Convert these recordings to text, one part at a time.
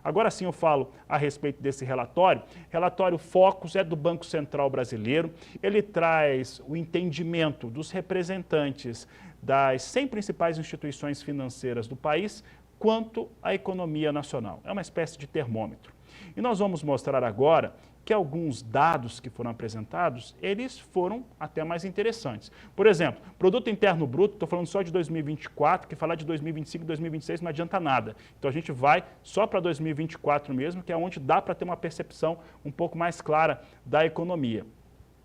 Agora sim eu falo a respeito desse relatório. Relatório Focus é do Banco Central Brasileiro. Ele traz o entendimento dos representantes das 100 principais instituições financeiras do país quanto à economia nacional. É uma espécie de termômetro. E nós vamos mostrar agora que alguns dados que foram apresentados, eles foram até mais interessantes. Por exemplo, Produto Interno Bruto, estou falando só de 2024, que falar de 2025 e 2026 não adianta nada. Então a gente vai só para 2024 mesmo, que é onde dá para ter uma percepção um pouco mais clara da economia.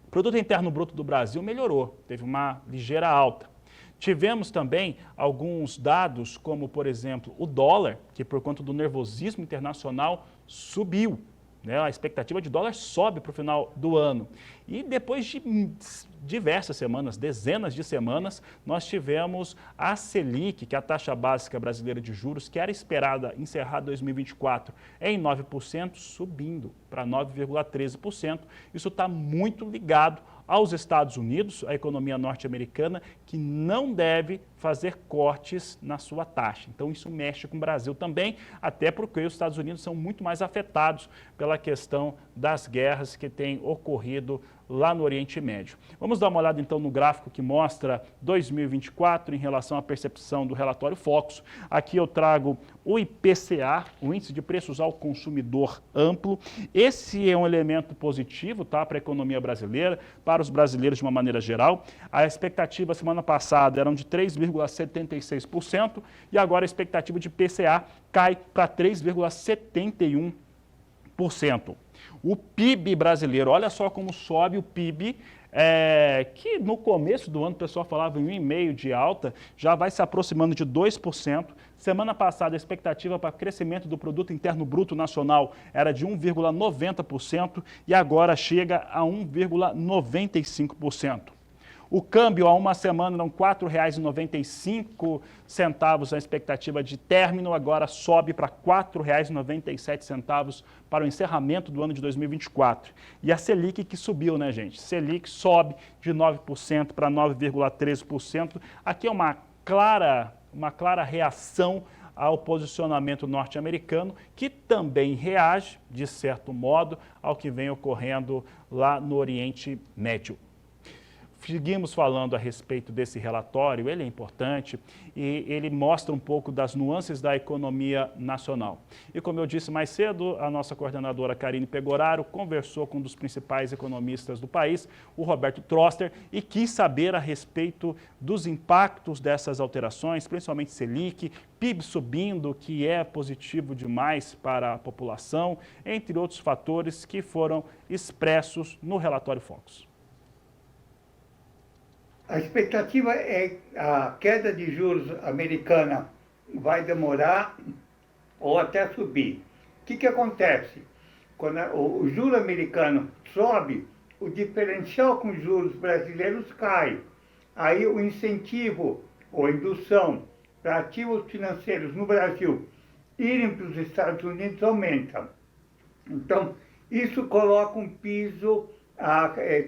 O Produto Interno Bruto do Brasil melhorou, teve uma ligeira alta. Tivemos também alguns dados, como, por exemplo, o dólar, que por conta do nervosismo internacional subiu. A expectativa de dólar sobe para o final do ano. E depois de diversas semanas, dezenas de semanas, nós tivemos a Selic, que é a taxa básica brasileira de juros, que era esperada encerrar 2024 em 9%, subindo para 9,13%. Isso está muito ligado aos Estados Unidos, a economia norte-americana, que não deve fazer cortes na sua taxa. Então isso mexe com o Brasil também, até porque os Estados Unidos são muito mais afetados pela questão das guerras que têm ocorrido lá no Oriente Médio. Vamos dar uma olhada então no gráfico que mostra 2024 em relação à percepção do relatório Focus. Aqui eu trago o IPCA, o Índice de Preços ao Consumidor Amplo. Esse é um elemento positivo, tá, para a economia brasileira, para os brasileiros de uma maneira geral. A expectativa semana passada era de 3,76% e agora a expectativa de IPCA cai para 3,71%. O PIB brasileiro, olha só como sobe o PIB, que no começo do ano o pessoal falava em 1,5% de alta, já vai se aproximando de 2%. Semana passada a expectativa para crescimento do Produto Interno Bruto Nacional era de 1,90% e agora chega a 1,95%. O câmbio há uma semana eram R$ 4,95 a expectativa de término, agora sobe para R$ 4,97 para o encerramento do ano de 2024. E a Selic que subiu, né, gente? Selic sobe de 9% para 9,13%. Aqui é uma clara reação ao posicionamento norte-americano, que também reage, de certo modo, ao que vem ocorrendo lá no Oriente Médio. Seguimos falando a respeito desse relatório, ele é importante e ele mostra um pouco das nuances da economia nacional. E como eu disse mais cedo, a nossa coordenadora Karine Pegoraro conversou com um dos principais economistas do país, o Roberto Troster, e quis saber a respeito dos impactos dessas alterações, principalmente Selic, PIB subindo, que é positivo demais para a população, entre outros fatores que foram expressos no relatório Focus. A expectativa é que a queda de juros americana vai demorar ou até subir. O que acontece? Quando o juro americano sobe, o diferencial com os juros brasileiros cai. Aí o incentivo ou indução para ativos financeiros no Brasil irem para os Estados Unidos aumenta. Então, isso coloca um piso,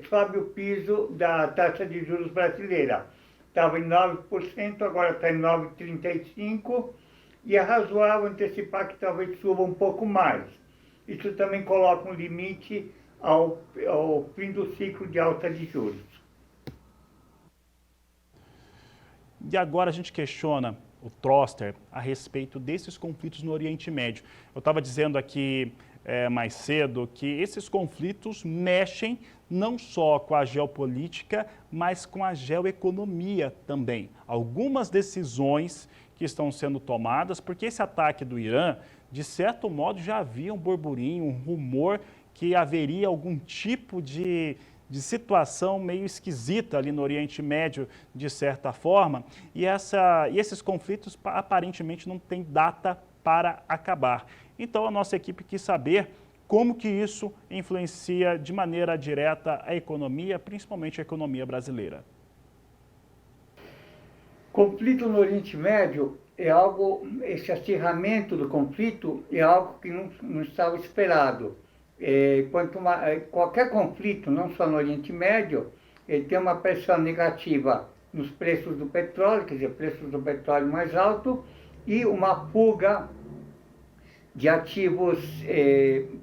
sobe o piso da taxa de juros brasileira. Estava em 9%, agora está em 9,35%, e é razoável antecipar que talvez suba um pouco mais. Isso também coloca um limite ao fim do ciclo de alta de juros. E agora a gente questiona o Troster a respeito desses conflitos no Oriente Médio. Eu estava dizendo aqui mais cedo que esses conflitos mexem não só com a geopolítica, mas com a geoeconomia também. Algumas decisões que estão sendo tomadas, porque esse ataque do Irã, de certo modo, já havia um burburinho, um rumor que haveria algum tipo de situação meio esquisita ali no Oriente Médio, de certa forma, e esses conflitos aparentemente não têm data para acabar. Então a nossa equipe quis saber como que isso influencia de maneira direta a economia, principalmente a economia brasileira. Conflito no Oriente Médio é algo, esse acirramento do conflito é algo que não estava esperado. Qualquer conflito, não só no Oriente Médio, ele tem uma pressão negativa nos preços do petróleo, quer dizer, preços do petróleo mais alto, e uma fuga de ativos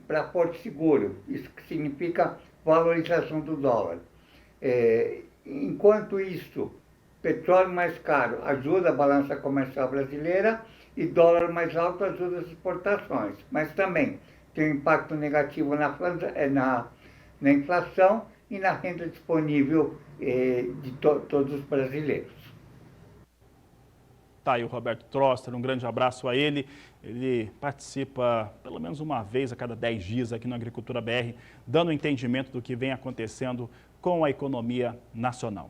para Porto Seguro. Isso que significa valorização do dólar. Enquanto isso, petróleo mais caro ajuda a balança comercial brasileira e dólar mais alto ajuda as exportações. Mas também tem um impacto negativo na inflação e na renda disponível de todos os brasileiros. Tá aí o Roberto Troster, um grande abraço a ele. Ele participa pelo menos uma vez a cada 10 dias aqui no Agricultura BR, dando entendimento do que vem acontecendo com a economia nacional.